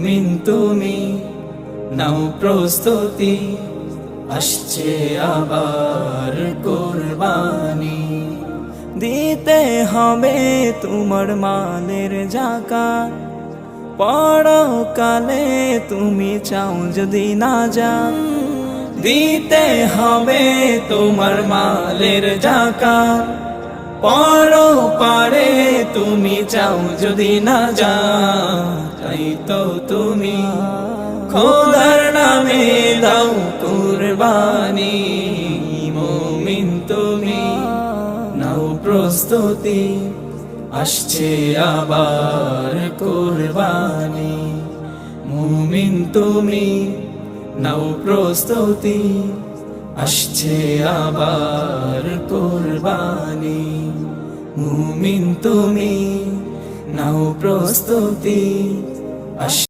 মুমিন তুমি নাও প্রস্তুতি, আসছে আবার কুরবানি। দিতে হবে তোমার মালের যাকাত, পরকালে তুমি চাও যদি না যাও। দিতে হবে তোমার মালের যাকাত, পরপারে তুমি চাও যদি না যাও। তাই তো তুমি খোদার নামে দাও কুরবানি। মুমিন তুমি নাও প্রস্তুতি, আসছে আবার কুরবানি। মুমিন তুমি নাও প্রস্তুতি, আসছে আবার কুরবানি। মুমিন তুমি নাও প্রস্তুতি, আসছে